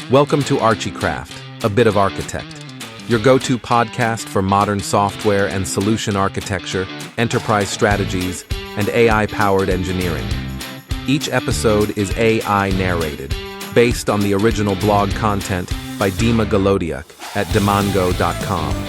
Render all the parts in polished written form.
Welcome to Archicraft, a bit of architect, your go-to podcast for modern software and solution architecture, enterprise strategies, and AI-powered engineering. Each episode is AI narrated, based on the original blog content by Dima Golodiuk at demango.com.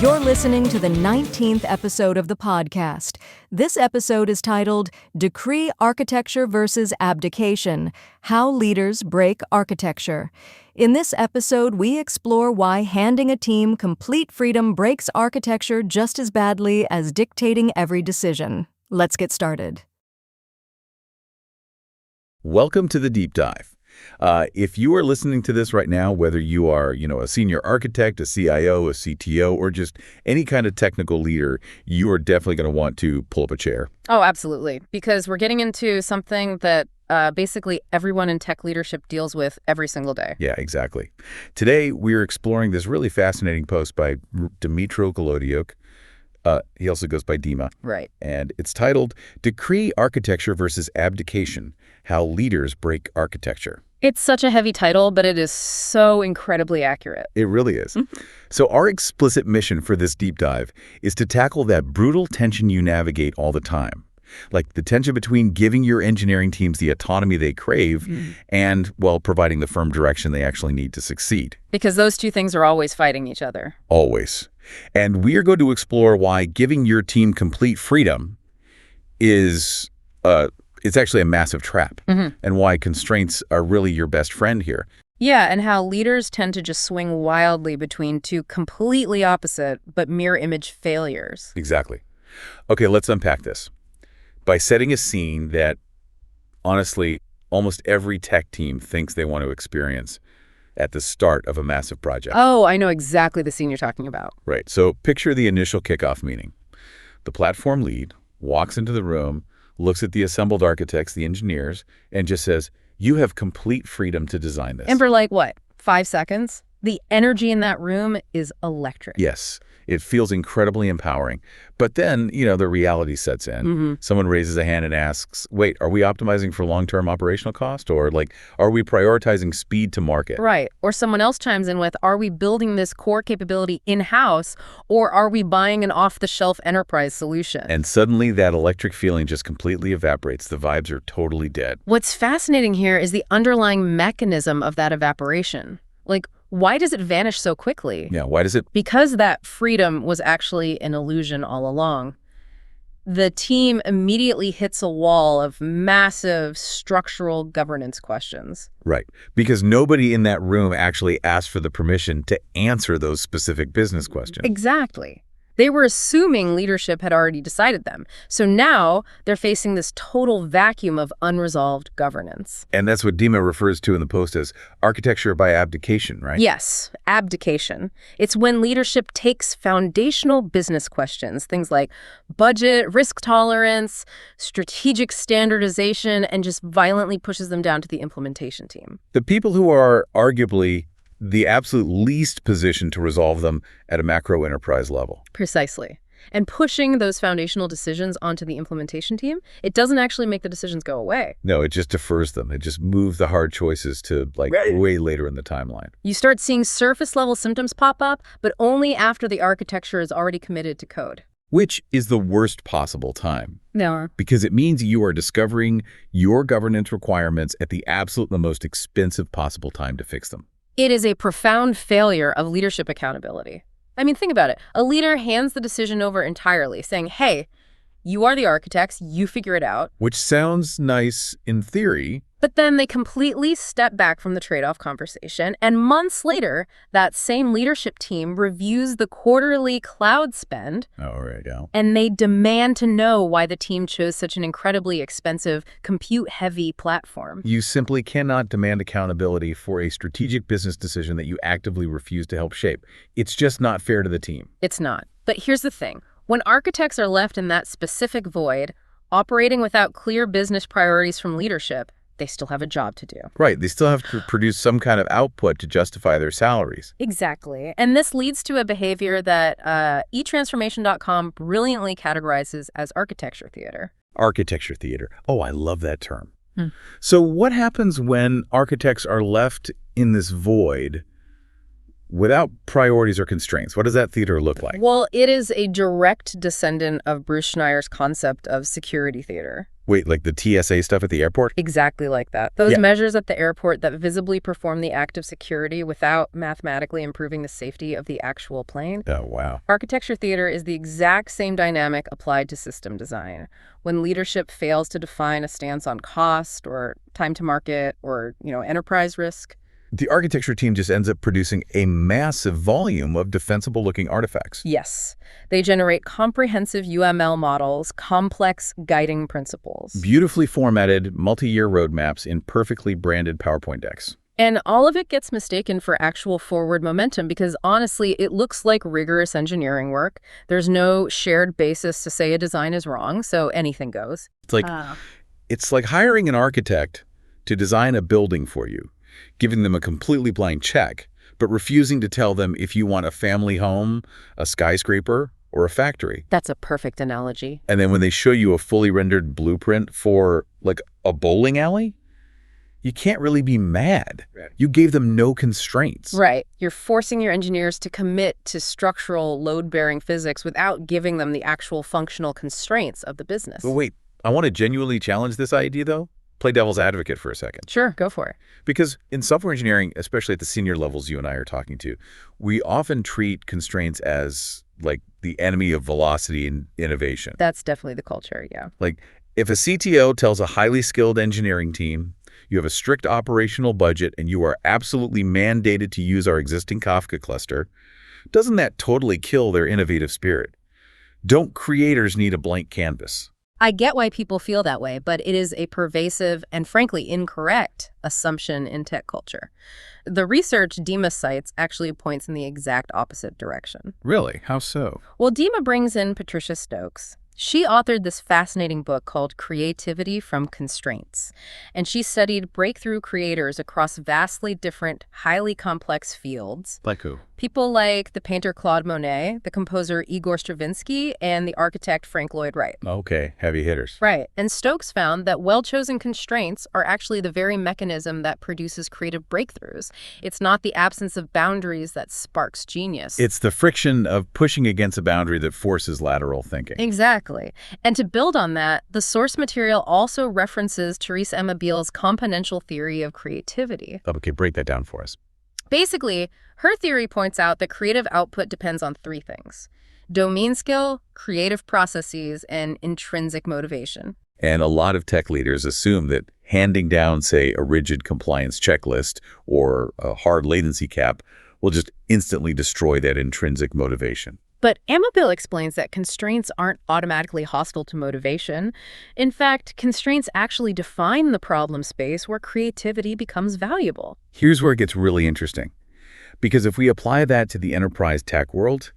You're listening to the 19th episode of the podcast. This episode is titled Decree Architecture versus Abdication: How Leaders Break Architecture. In this episode, we explore why handing a team complete freedom breaks architecture just as badly as dictating every decision. Let's get started. Welcome to the deep dive. If you are listening to this right now, whether you are, a senior architect, a CIO, a CTO, or just any kind of technical leader, you are definitely going to want to pull up a chair. Oh, absolutely. Because we're getting into something that basically everyone in tech leadership deals with every single day. Yeah, exactly. Today, we're exploring this really fascinating post by Dima Golodiuk. He also goes by Dima. Right. And it's titled Decree Architecture versus Abdication: How Leaders Break Architecture. It's such a heavy title, but it is so incredibly accurate. It really is. So our explicit mission for this deep dive is to tackle that brutal tension you navigate all the time. Like the tension between giving your engineering teams the autonomy they crave and, providing the firm direction they actually need to succeed. Because those two things are always fighting each other. Always. And we are going to explore why giving your team complete freedom is it's actually a massive trap, and why constraints are really your best friend here. Yeah, and how leaders tend to just swing wildly between two completely opposite but mirror image failures. Exactly. Okay, let's unpack this. By setting a scene that, honestly, almost every tech team thinks they want to experience at the start of a massive project. Oh, I know exactly the scene you're talking about. Right. So picture the initial kickoff meeting. The platform lead walks into the room, looks at the assembled architects, the engineers, and just says, "You have complete freedom to design this." And for 5 seconds? The energy in that room is electric. Yes. It feels incredibly empowering. But then, the reality sets in. Someone raises a hand and asks, wait, are we optimizing for long-term operational cost? Or are we prioritizing speed to market? Right. Or someone else chimes in with, are we building this core capability in-house, or are we buying an off-the-shelf enterprise solution? And suddenly that electric feeling just completely evaporates. The vibes are totally dead. What's fascinating here is the underlying mechanism of that evaporation. Why does it vanish so quickly? Yeah, why does it? Because that freedom was actually an illusion all along. The team immediately hits a wall of massive structural governance questions. Right, because nobody in that room actually asked for the permission to answer those specific business questions. Exactly. They were assuming leadership had already decided them. So now they're facing this total vacuum of unresolved governance. And that's what Dima refers to in the post as architecture by abdication, right? Yes, abdication. It's when leadership takes foundational business questions, things like budget, risk tolerance, strategic standardization, and just violently pushes them down to the implementation team. The people who are arguably the absolute least positioned to resolve them at a macro enterprise level. Precisely. And pushing those foundational decisions onto the implementation team, it doesn't actually make the decisions go away. No, it just defers them. It just moves the hard choices to way later in the timeline. You start seeing surface level symptoms pop up, but only after the architecture is already committed to code. Which is the worst possible time. No. Because it means you are discovering your governance requirements at the most expensive possible time to fix them. It is a profound failure of leadership accountability. I mean, think about it. A leader hands the decision over entirely, saying, hey, you are the architects, you figure it out. Which sounds nice in theory. But then they completely step back from the trade-off conversation, and months later, that same leadership team reviews the quarterly cloud spend. Oh, right, yeah. And they demand to know why the team chose such an incredibly expensive, compute-heavy platform. You simply cannot demand accountability for a strategic business decision that you actively refuse to help shape. It's just not fair to the team. It's not. But here's the thing. When architects are left in that specific void, operating without clear business priorities from leadership, they still have a job to do. Right. They still have to produce some kind of output to justify their salaries. Exactly. And this leads to a behavior that eTransformation.com brilliantly categorizes as architecture theater. architecture theater. Oh, I love that term. So what happens when architects are left in this void without priorities or constraints? What does that theater look like? Well, it is a direct descendant of Bruce Schneier's concept of security theater. Wait, like the TSA stuff at the airport? Exactly like that. Those measures at the airport that visibly perform the act of security without mathematically improving the safety of the actual plane. Oh, wow. Architecture theater is the exact same dynamic applied to system design. When leadership fails to define a stance on cost or time to market or, enterprise risk, The architecture team just ends up producing a massive volume of defensible-looking artifacts. yes, they generate comprehensive UML models, complex guiding principles. Beautifully formatted, multi-year roadmaps in perfectly branded PowerPoint decks. And all of it gets mistaken for actual forward momentum because, honestly, it looks like rigorous engineering work. There's no shared basis to say a design is wrong, so anything goes. It's like hiring an architect to design a building for you, giving them a completely blank check, but refusing to tell them if you want a family home, a skyscraper, or a factory. That's a perfect analogy. And then when they show you a fully rendered blueprint for, like, a bowling alley, you can't really be mad. You gave them no constraints. Right. You're forcing your engineers to commit to structural load-bearing physics without giving them the actual functional constraints of the business. But wait, I want to genuinely challenge this idea, though. Play devil's advocate for a second. Sure, go for it. Because in software engineering, especially at the senior levels you and I are talking to, we often treat constraints as, like, the enemy of velocity and innovation. That's definitely the culture, yeah. Like, if a CTO tells a highly skilled engineering team, you have a strict operational budget and you are absolutely mandated to use our existing Kafka cluster, doesn't that totally kill their innovative spirit? Don't creators need a blank canvas? I get why people feel that way, but it is a pervasive and frankly incorrect assumption in tech culture. The research Dima cites actually points in the exact opposite direction. Really? How so? Well, Dima brings in Patricia Stokes. She authored this fascinating book called Creativity from Constraints, and she studied breakthrough creators across vastly different, highly complex fields. Like who? People like the painter Claude Monet, the composer Igor Stravinsky, and the architect Frank Lloyd Wright. Okay, heavy hitters. Right. And Stokes found that well-chosen constraints are actually the very mechanism that produces creative breakthroughs. It's not the absence of boundaries that sparks genius. It's the friction of pushing against a boundary that forces lateral thinking. Exactly. And to build on that, the source material also references Therese Amabiel's componential theory of creativity. Okay, break that down for us. Basically, her theory points out that creative output depends on three things: domain skill, creative processes, and intrinsic motivation. And a lot of tech leaders assume that handing down, say, a rigid compliance checklist or a hard latency cap will just instantly destroy that intrinsic motivation. But Amabiel explains that constraints aren't automatically hostile to motivation. In fact, constraints actually define the problem space where creativity becomes valuable. Here's where it gets really interesting. Because if we apply that to the enterprise tech world,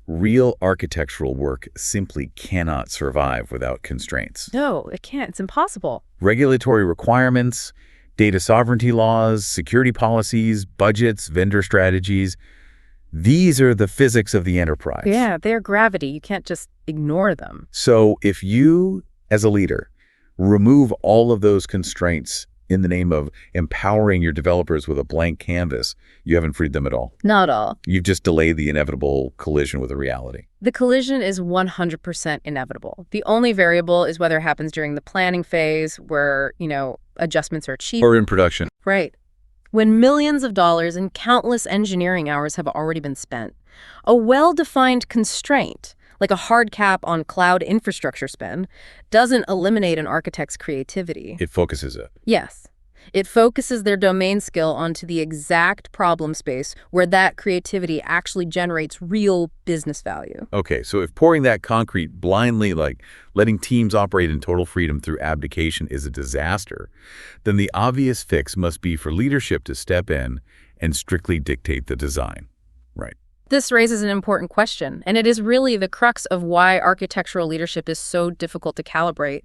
real architectural work simply cannot survive without constraints. No, it can't. It's impossible. Regulatory requirements, data sovereignty laws, security policies, budgets, vendor strategies — these are the physics of the enterprise. Yeah, they're gravity. You can't just ignore them. So if you, as a leader, remove all of those constraints in the name of empowering your developers with a blank canvas, you haven't freed them at all. Not all. You've just delayed the inevitable collision with a reality. The collision is 100% inevitable. The only variable is whether it happens during the planning phase where, adjustments are cheap. Or in production. Right. When millions of dollars and countless engineering hours have already been spent. A well-defined constraint, like a hard cap on cloud infrastructure spend, doesn't eliminate an architect's creativity. It focuses it. Yes. It focuses their domain skill onto the exact problem space where that creativity actually generates real business value. Okay, so if pouring that concrete blindly, like letting teams operate in total freedom through abdication, is a disaster, then the obvious fix must be for leadership to step in and strictly dictate the design. Right. This raises an important question, and it is really the crux of why architectural leadership is so difficult to calibrate.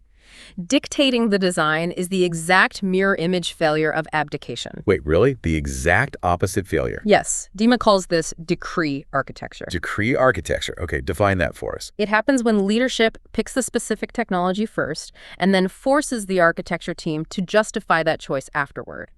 Dictating the design is the exact mirror image failure of abdication. Wait, really? The exact opposite failure? Yes, Dima calls this decree architecture. Decree architecture. Okay, define that for us. It happens when leadership picks the specific technology first and then forces the architecture team to justify that choice afterward.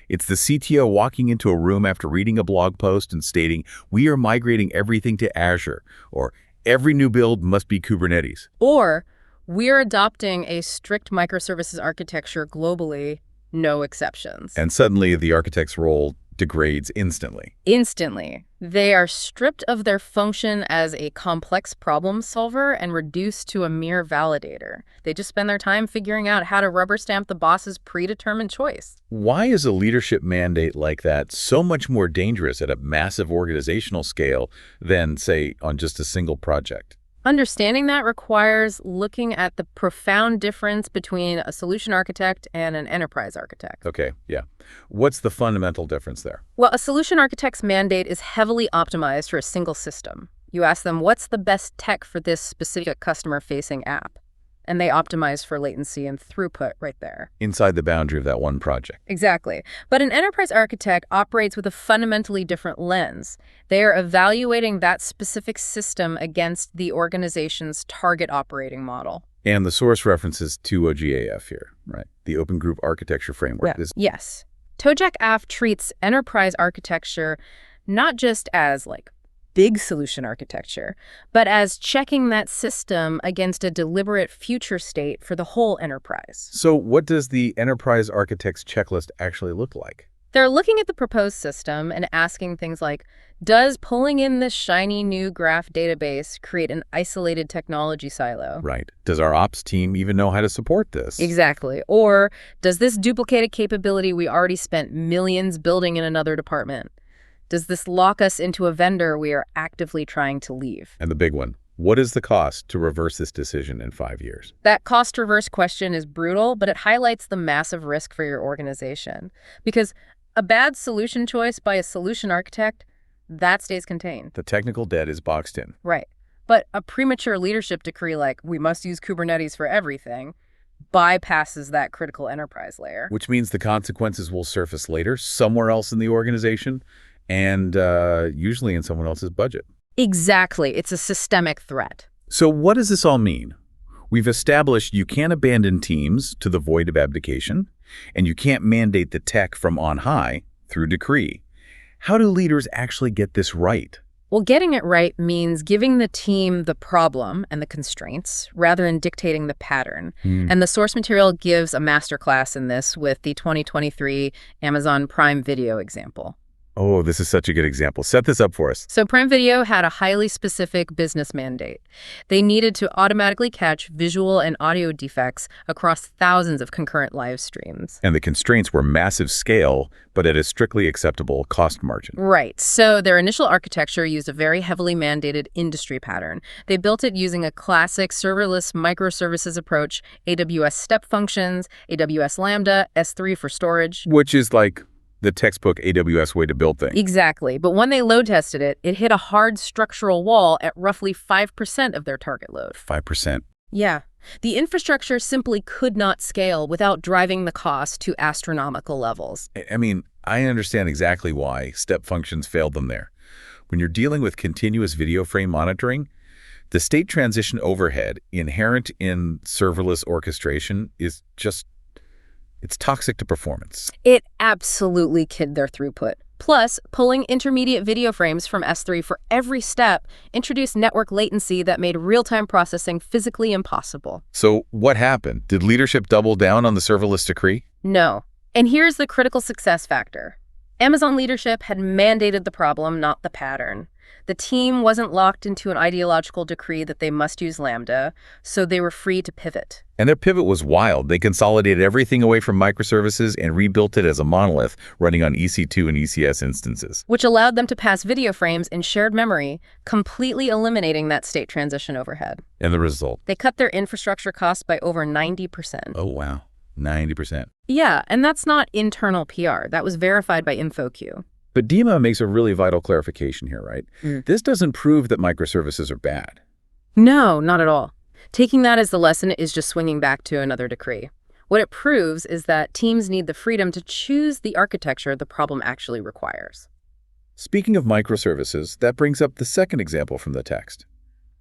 It's the CTO walking into a room after reading a blog post and stating, "We are migrating everything to Azure," or "Every new build must be Kubernetes." Or, we're adopting a strict microservices architecture globally, no exceptions. And suddenly the architect's role degrades instantly. Instantly. They are stripped of their function as a complex problem solver and reduced to a mere validator. They just spend their time figuring out how to rubber stamp the boss's predetermined choice. Why is a leadership mandate like that so much more dangerous at a massive organizational scale than, say, on just a single project? Understanding that requires looking at the profound difference between a solution architect and an enterprise architect. Okay, yeah. What's the fundamental difference there? Well, a solution architect's mandate is heavily optimized for a single system. You ask them, what's the best tech for this specific customer-facing app? And they optimize for latency and throughput right there. Inside the boundary of that one project. Exactly. But an enterprise architect operates with a fundamentally different lens. They are evaluating that specific system against the organization's target operating model. And the source references to OGAF here, right? The Open Group Architecture Framework. Yeah. Yes. TOJAC AF treats enterprise architecture not just as big solution architecture, but as checking that system against a deliberate future state for the whole enterprise. So what does the enterprise architect's checklist actually look like? They're looking at the proposed system and asking things like, does pulling in this shiny new graph database create an isolated technology silo? Right. Does our ops team even know how to support this? Exactly. Or does this duplicate a capability we already spent millions building in another department? Does this lock us into a vendor we are actively trying to leave? And the big one, what is the cost to reverse this decision in 5 years? That cost reverse question is brutal, but it highlights the massive risk for your organization. Because a bad solution choice by a solution architect, that stays contained. The technical debt is boxed in. Right. But a premature leadership decree like, we must use Kubernetes for everything, bypasses that critical enterprise layer. Which means the consequences will surface later, somewhere else in the organization, and usually in someone else's budget. Exactly. It's a systemic threat. So what does this all mean? We've established you can't abandon teams to the void of abdication, and you can't mandate the tech from on high through decree. How do leaders actually get this right? Well, getting it right means giving the team the problem and the constraints rather than dictating the pattern. And the source material gives a masterclass in this with the 2023 Amazon Prime Video example. Oh, this is such a good example. Set this up for us. So Prime Video had a highly specific business mandate. They needed to automatically catch visual and audio defects across thousands of concurrent live streams. And the constraints were massive scale, but at a strictly acceptable cost margin. Right. So their initial architecture used a very heavily mandated industry pattern. They built it using a classic serverless microservices approach, AWS step functions, AWS Lambda, S3 for storage. Which is like the textbook AWS way to build things. Exactly. But when they load tested it, it hit a hard structural wall at roughly 5% of their target load. 5%. Yeah. The infrastructure simply could not scale without driving the cost to astronomical levels. I mean, I understand exactly why step functions failed them there. When you're dealing with continuous video frame monitoring, the state transition overhead inherent in serverless orchestration is just, it's toxic to performance. It absolutely killed their throughput. Plus, pulling intermediate video frames from S3 for every step introduced network latency that made real-time processing physically impossible. So what happened? Did leadership double down on the serverless decree? No. And here's the critical success factor. Amazon leadership had mandated the problem, not the pattern. The team wasn't locked into an ideological decree that they must use Lambda, so they were free to pivot. And their pivot was wild. They consolidated everything away from microservices and rebuilt it as a monolith running on EC2 and ECS instances. Which allowed them to pass video frames in shared memory, completely eliminating that state transition overhead. And the result? They cut their infrastructure costs by over 90%. Oh, wow. 90%. Yeah, and that's not internal PR. That was verified by InfoQ. But Dima makes a really vital clarification here, right? This doesn't prove that microservices are bad. No, not at all. Taking that as the lesson is just swinging back to another decree. What it proves is that teams need the freedom to choose the architecture the problem actually requires. Speaking of microservices, that brings up the second example from the text.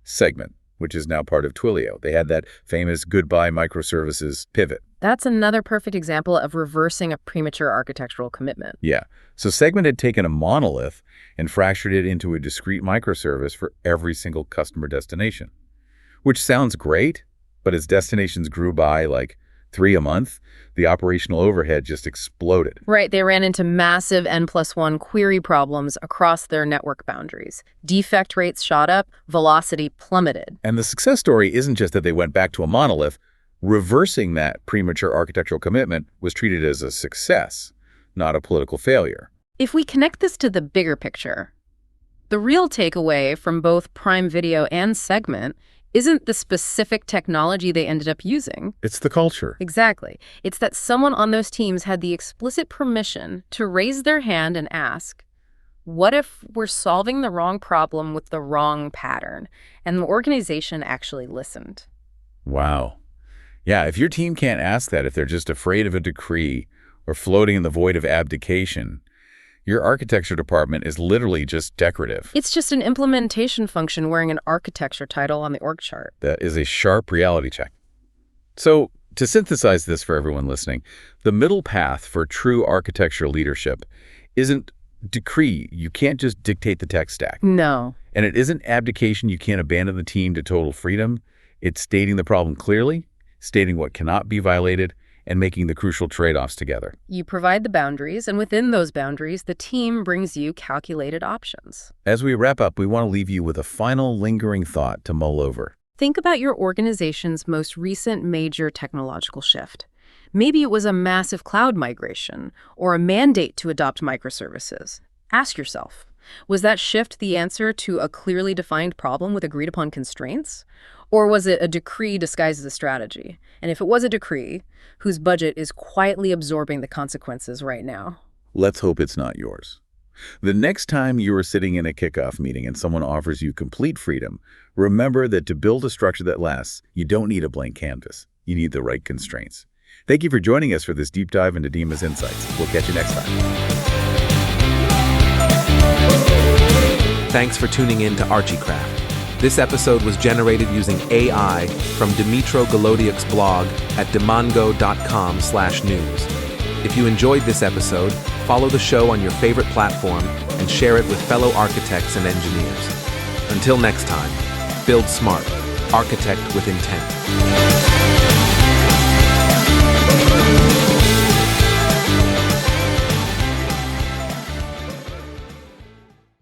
Segment, which is now part of Twilio. They had that famous goodbye microservices pivot. That's another perfect example of reversing a premature architectural commitment. Yeah, so Segment had taken a monolith and fractured it into a discrete microservice for every single customer destination. Which sounds great, but as destinations grew by like 3 a month, the operational overhead just exploded. Right, they ran into massive N+1 query problems across their network boundaries. Defect rates shot up, velocity plummeted. And the success story isn't just that they went back to a monolith. Reversing that premature architectural commitment was treated as a success, not a political failure. If we connect this to the bigger picture, the real takeaway from both Prime Video and Segment isn't the specific technology they ended up using. It's the culture. Exactly. It's that someone on those teams had the explicit permission to raise their hand and ask, what if we're solving the wrong problem with the wrong pattern? And the organization actually listened. Wow. Yeah, if your team can't ask that, if they're just afraid of a decree or floating in the void of abdication, your architecture department is literally just decorative. It's just an implementation function wearing an architecture title on the org chart. That is a sharp reality check. So, to synthesize this for everyone listening, the middle path for true architecture leadership isn't decree. You can't just dictate the tech stack. No. And it isn't abdication. You can't abandon the team to total freedom. It's stating the problem clearly, stating what cannot be violated, and making the crucial trade-offs together. You provide the boundaries, and within those boundaries, the team brings you calculated options. As we wrap up, we want to leave you with a final lingering thought to mull over. Think about your organization's most recent major technological shift. Maybe it was a massive cloud migration or a mandate to adopt microservices. Ask yourself, was that shift the answer to a clearly defined problem with agreed-upon constraints? Or was it a decree disguised as a strategy? And if it was a decree, whose budget is quietly absorbing the consequences right now? Let's hope it's not yours. The next time you are sitting in a kickoff meeting and someone offers you complete freedom, remember that to build a structure that lasts, you don't need a blank canvas. You need the right constraints. Thank you for joining us for this deep dive into Dima's insights. We'll catch you next time. Thanks for tuning in to Archicraft. This episode was generated using AI from Dmitro Golodiuk's blog at demongo.com/news. If you enjoyed this episode, follow the show on your favorite platform and share it with fellow architects and engineers. Until next time, build smart, architect with intent.